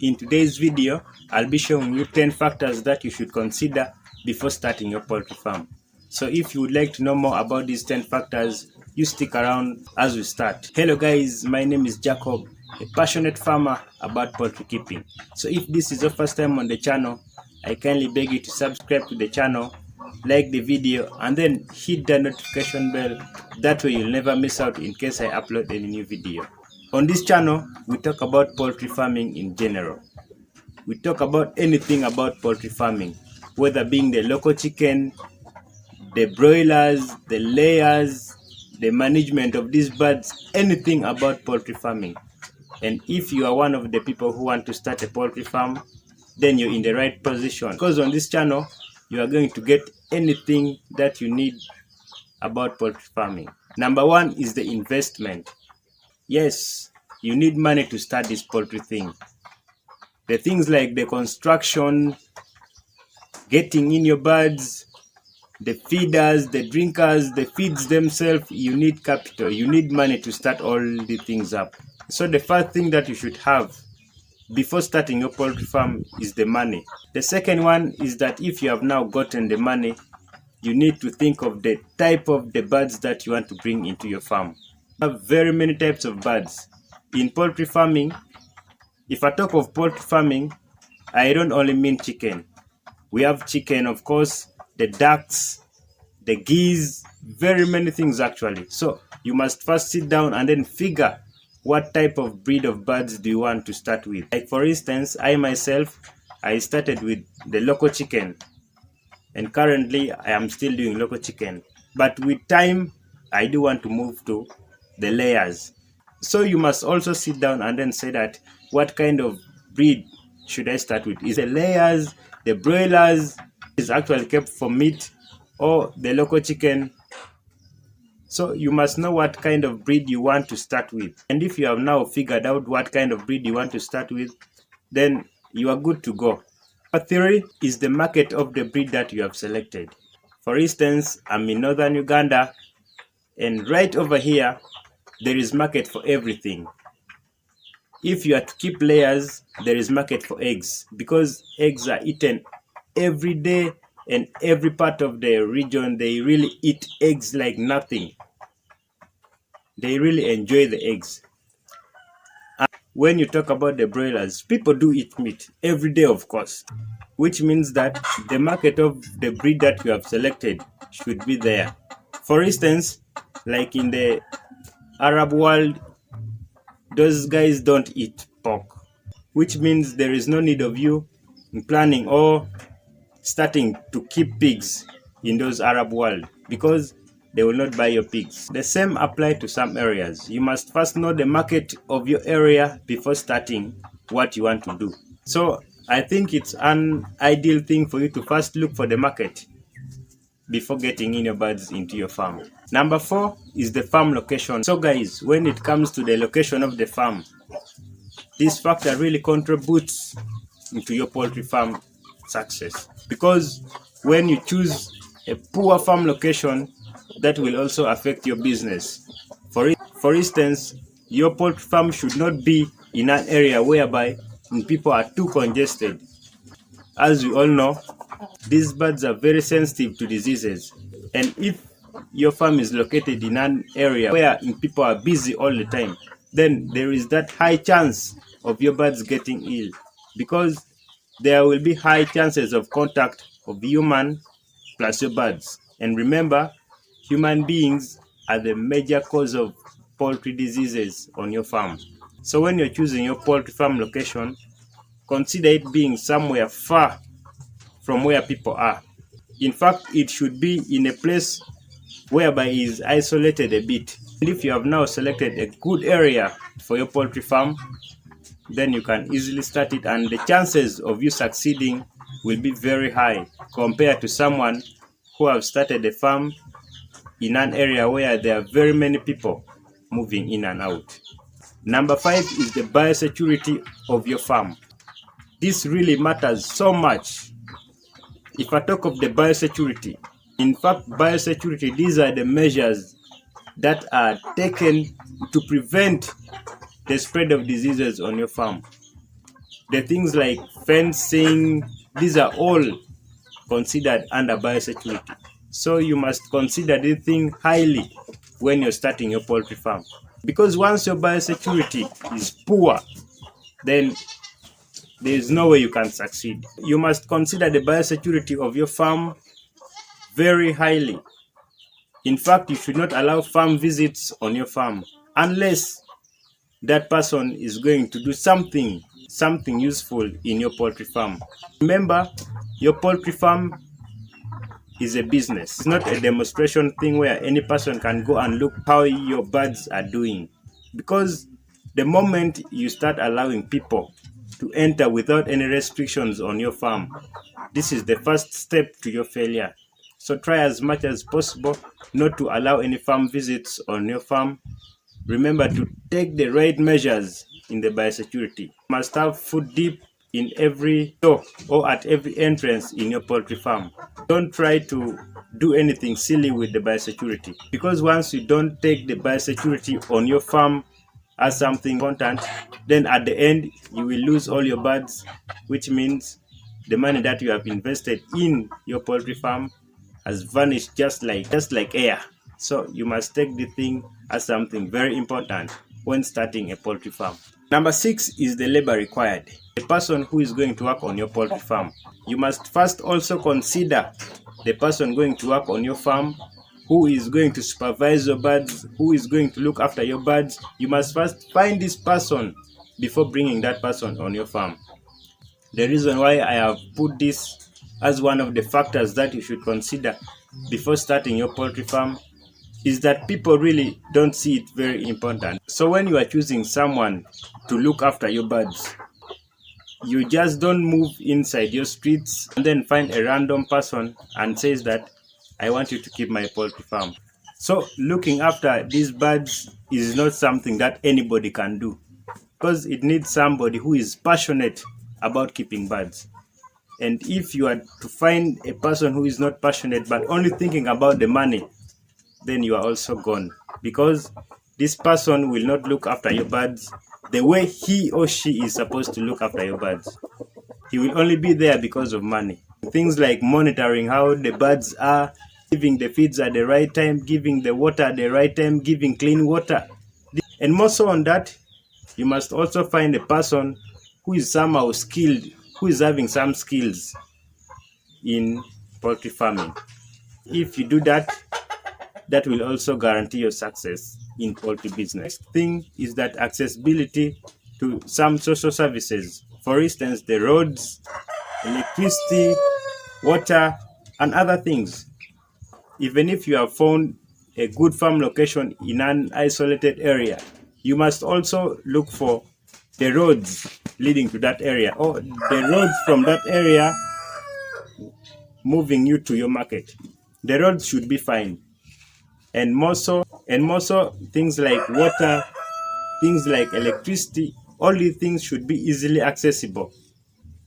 In today's video, I'll be showing you 10 factors that you should consider before starting your poultry farm. So if you would like to know more about these 10 factors, you stick around as we start. Hello guys, my name is Jacob, a passionate farmer about poultry keeping. So if this is your first time on the channel, I kindly beg you to subscribe to the channel, like the video, and then hit the notification bell. That way you'll never miss out in case I upload any new video. On this channel, we talk about poultry farming in general. We talk about anything about poultry farming, whether being the local chicken, the broilers, the layers, the management of these birds, anything about poultry farming. And if you are one of the people who want to start a poultry farm, then you're in the right position. Because on this channel, you are going to get anything that you need about poultry farming. Number one is the investment. Yes, you need money to start this poultry thing. The things like the construction, getting in your birds, the feeders, the drinkers, the feeds themselves, you need capital. You need money to start all the things up. So the first thing that you should have before starting your poultry farm is the money. The second one is that if you have now gotten the money, you need to think of the type of the birds that you want to bring into your farm. You have very many types of birds. In poultry farming, if I talk of poultry farming, I don't only mean chicken. We have chicken, of course, the ducks, the geese, very many things actually. So you must first sit down and then figure what type of breed of birds do you want to start with. Like for instance, I myself, I started with the local chicken. And currently, I am still doing local chicken. But with time, I do want to move to the layers. So you must also sit down and then say that what kind of breed should I start with? Is the layers, the broilers, is actually kept for meat, or the local chicken? So you must know what kind of breed you want to start with. And if you have now figured out what kind of breed you want to start with, then you are good to go. Number three is the market of the breed that you have selected. For instance, I'm in northern Uganda, and right over here, there is market for everything. If you are to keep layers, there is market for eggs, because eggs are eaten every day, and every part of the region, they really eat eggs like nothing. They really enjoy the eggs. And when you talk about the broilers, people do eat meat every day, of course, which means that the market of the breed that you have selected should be there. For instance, like in the Arab world, those guys don't eat pork, which means there is no need of you planning or starting to keep pigs in those Arab world, because they will not buy your pigs. The same apply to some areas. You must first know the market of your area before starting what you want to do. So I think it's an ideal thing for you to first look for the market before getting in your birds into your farm. Number four is the farm location. So guys, when it comes to the location of the farm, this factor really contributes into your poultry farm success. Because when you choose a poor farm location, that will also affect your business. For instance, your poultry farm should not be in an area whereby people are too congested. As we all know, these birds are very sensitive to diseases. And if your farm is located in an area where people are busy all the time, then there is that high chance of your birds getting ill, because there will be high chances of contact of human plus your birds. And remember, human beings are the major cause of poultry diseases on your farm. So when you're choosing your poultry farm location, consider it being somewhere far from where people are. In fact, it should be in a place whereby it is isolated a bit. And if you have now selected a good area for your poultry farm, then you can easily start it, and the chances of you succeeding will be very high compared to someone who have started a farm in an area where there are very many people moving in and out. Number five is the biosecurity of your farm. This really matters so much. If I talk of the biosecurity, in fact, biosecurity, these are the measures that are taken to prevent the spread of diseases on your farm. The things like fencing, these are all considered under biosecurity. So you must consider this thing highly when you're starting your poultry farm. Because once your biosecurity is poor, then there is no way you can succeed. You must consider the biosecurity of your farm very highly. In fact, you should not allow farm visits on your farm unless that person is going to do something useful in your poultry farm. Remember, your poultry farm is a business. It's not a demonstration thing where any person can go and look how your birds are doing. Because the moment you start allowing people to enter without any restrictions on your farm, this is the first step to your failure. So try as much as possible not to allow any farm visits on your farm. Remember to take the right measures in the biosecurity. You must have food dip in every door or at every entrance in your poultry farm. Don't try to do anything silly with the biosecurity, because once you don't take the biosecurity on your farm as something important, then at the end you will lose all your birds, which means the money that you have invested in your poultry farm has vanished just like air. So you must take the thing as something very important when starting a poultry farm. Number 6 is the labor required. The person who is going to work on your poultry farm. You must first also consider the person going to work on your farm, who is going to supervise your birds, who is going to look after your birds. You must first find this person before bringing that person on your farm. The reason why I have put this as one of the factors that you should consider before starting your poultry farm is that people really don't see it very important. So when you are choosing someone to look after your birds, you just don't move inside your streets and then find a random person and says that I want you to keep my poultry farm. So looking after these birds is not something that anybody can do, because it needs somebody who is passionate about keeping birds. And if you are to find a person who is not passionate but only thinking about the money, then you are also gone, because this person will not look after your birds the way he or she is supposed to look after your birds. He will only be there because of money. Things like monitoring how the birds are, giving the feeds at the right time, giving the water at the right time, giving clean water. And more so on that, you must also find a person who is somehow skilled, who is having some skills in poultry farming. If you do that, that will also guarantee your success in poultry business. Next thing is that accessibility to some social services. For instance, the roads, electricity, water, and other things. Even if you have found a good farm location in an isolated area, you must also look for the roads leading to that area, or the roads from that area moving you to your market. The roads should be fine. And more so things like water, things like electricity, all these things should be easily accessible.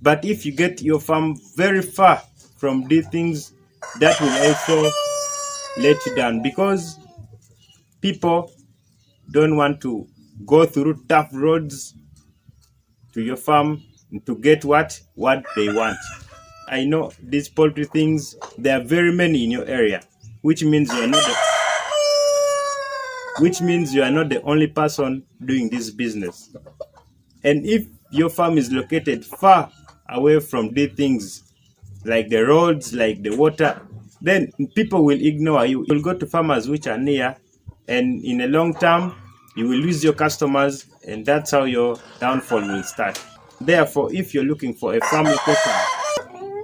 But if you get your farm very far from these things, that will also let you down, because people don't want to go through tough roads to your farm to get what they want. I know these poultry things, there are very many in your area, which means you are not the only person doing this business. And if your farm is located far away from these things, like the roads, like the water, then people will ignore you. You'll go to farmers which are near, and in a long term, you will lose your customers, and that's how your downfall will start. Therefore, if you're looking for a farm location,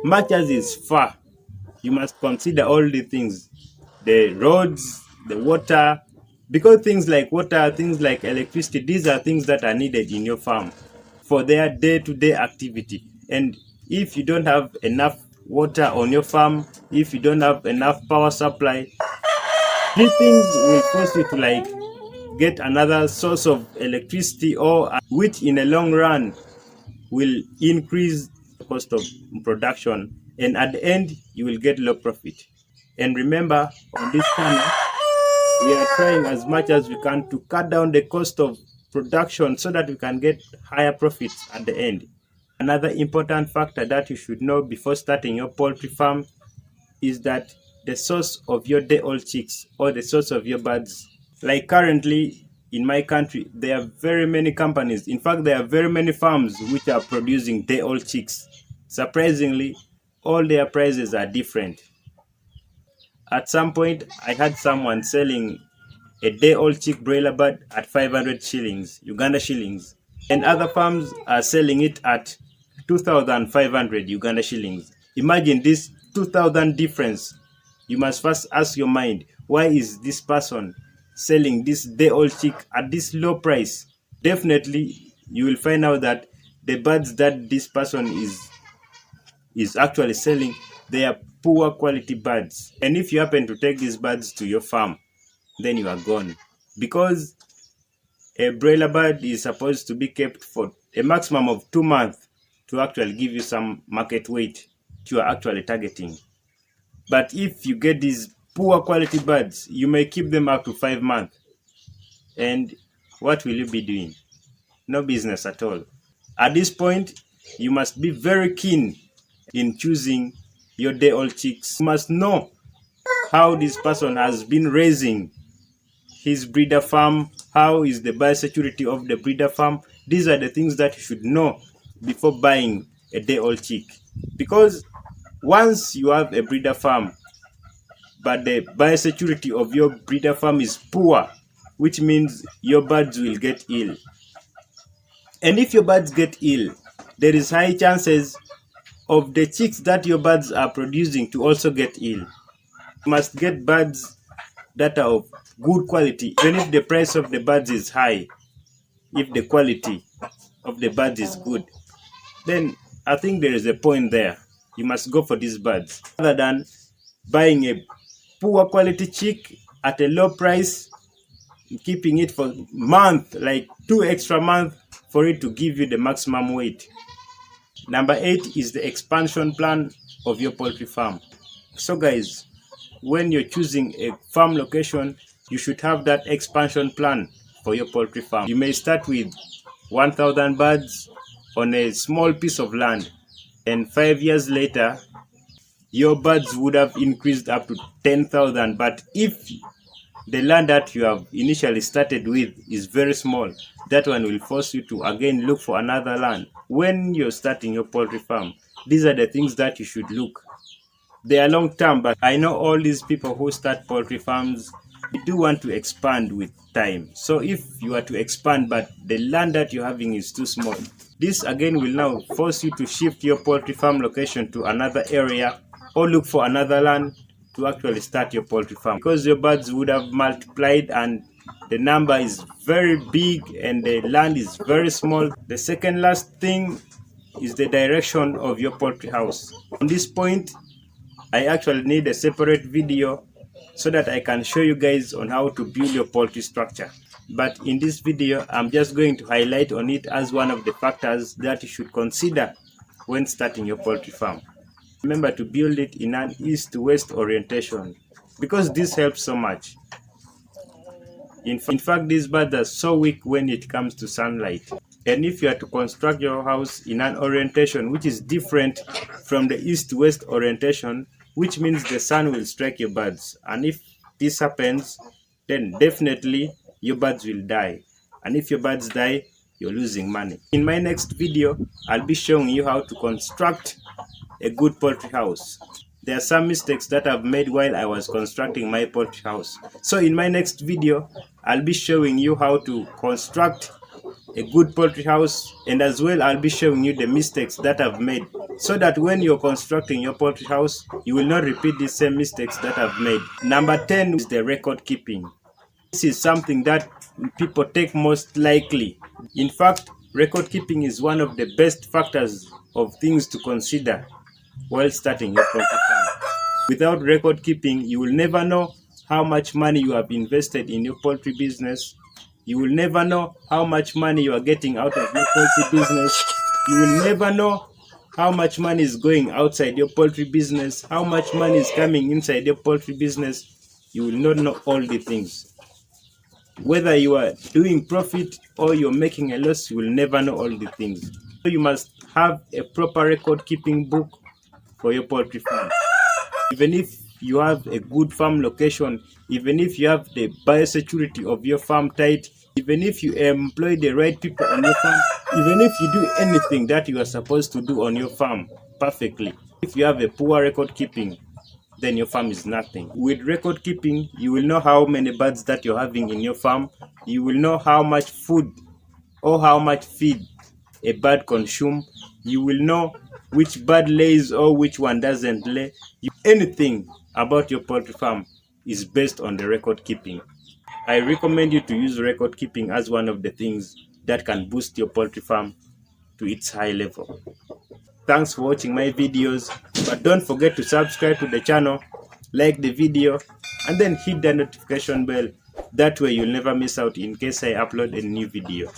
much as it's far, you must consider all the things, the roads, the water, because things like water, things like electricity, these are things that are needed in your farm for their day-to-day activity. And if you don't have enough water on your farm, if you don't have enough power supply, these things will force you to get another source of electricity, or which in a long run will increase the cost of production, and at the end you will get low profit. And remember, on this channel we are trying as much as we can to cut down the cost of production so that we can get higher profits at the end. Another important factor that you should know before starting your poultry farm is that the source of your day-old chicks or the source of your birds. Like currently in my country, there are very many companies. In fact, there are very many farms which are producing day-old chicks. Surprisingly, all their prices are different. At some point, I had someone selling a day-old chick broiler bird at 500 shillings, Uganda shillings, and other farms are selling it at 2,500 Uganda shillings. Imagine this 2,000 difference. You must first ask your mind, why is this person selling this day-old chick at this low price? Definitely, you will find out that the birds that this person is actually selling, they are poor quality birds. And if you happen to take these birds to your farm, then you are gone. Because a broiler bird is supposed to be kept for a maximum of 2 months to actually give you some market weight you are actually targeting. But if you get these poor quality birds, you may keep them up to 5 months. And what will you be doing? No business at all. At this point, you must be very keen in choosing your day-old chicks. You must know how this person has been raising his breeder farm, how is the biosecurity of the breeder farm. These are the things that you should know before buying a day-old chick. Because once you have a breeder farm, but the biosecurity of your breeder farm is poor, which means your birds will get ill. And if your birds get ill, there is high chances of the chicks that your birds are producing to also get ill. You must get birds that are of good quality, even if the price of the birds is high. If the quality of the birds is good, then I think there is a point there. You must go for these birds rather than buying a poor quality chick at a low price, keeping it for month, like 2 extra months for it to give you the maximum weight. Number 8 is the expansion plan of your poultry farm. So guys, when you're choosing a farm location, you should have that expansion plan for your poultry farm. You may start with 1,000 birds on a small piece of land, and 5 years later, your birds would have increased up to 10,000. But if the land that you have initially started with is very small, that one will force you to again look for another land. When you're starting your poultry farm, these are the things that you should look. They are long term, but I know all these people who start poultry farms, they do want to expand with time. So if you are to expand, but the land that you're having is too small, this again will now force you to shift your poultry farm location to another area or look for another land to actually start your poultry farm, because your birds would have multiplied and the number is very big and the land is very small. The second last thing is the direction of your poultry house. On this point, I actually need a separate video so that I can show you guys on how to build your poultry structure. But in this video, I'm just going to highlight on it as one of the factors that you should consider when starting your poultry farm. Remember to build it in an east-west orientation, because this helps so much. In fact, these birds are so weak when it comes to sunlight. And if you are to construct your house in an orientation which is different from the east-west orientation, which means the sun will strike your birds. And if this happens, then definitely your birds will die. And if your birds die, you're losing money. In my next video, I'll be showing you how to construct a good poultry house. There are some mistakes that I've made while I was constructing my poultry house. So in my next video, I'll be showing you how to construct a good poultry house, and as well I'll be showing you the mistakes that I've made, so that when you're constructing your poultry house, you will not repeat the same mistakes that I've made. Number 10 is the record keeping. This is something that people take most lightly. In fact, record keeping is one of the best factors of things to consider while starting your poultry farm. Without record keeping, you will never know how much money you have invested in your poultry business. You will never know how much money you are getting out of your poultry business. You will never know how much money is going outside your poultry business, how much money is coming inside your poultry business. You will not know all the things. Whether you are doing profit or you're making a loss, you will never know all the things. So you must have a proper record keeping book for your poultry farm. Even if you have a good farm location, even if you have the biosecurity of your farm tight, even if you employ the right people on your farm, even if you do anything that you are supposed to do on your farm perfectly, if you have a poor record keeping, then your farm is nothing. With record keeping, you will know how many birds that you're having in your farm. You will know how much food or how much feed a bird consumes. You will know which bird lays or which one doesn't lay. Anything about your poultry farm is based on the record keeping. I recommend you to use record keeping as one of the things that can boost your poultry farm to its high level. Thanks for watching my videos, but don't forget to subscribe to the channel, like the video, and then hit the notification bell. That way you'll never miss out in case I upload a new video.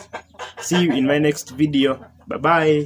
See you in my next video. Bye bye.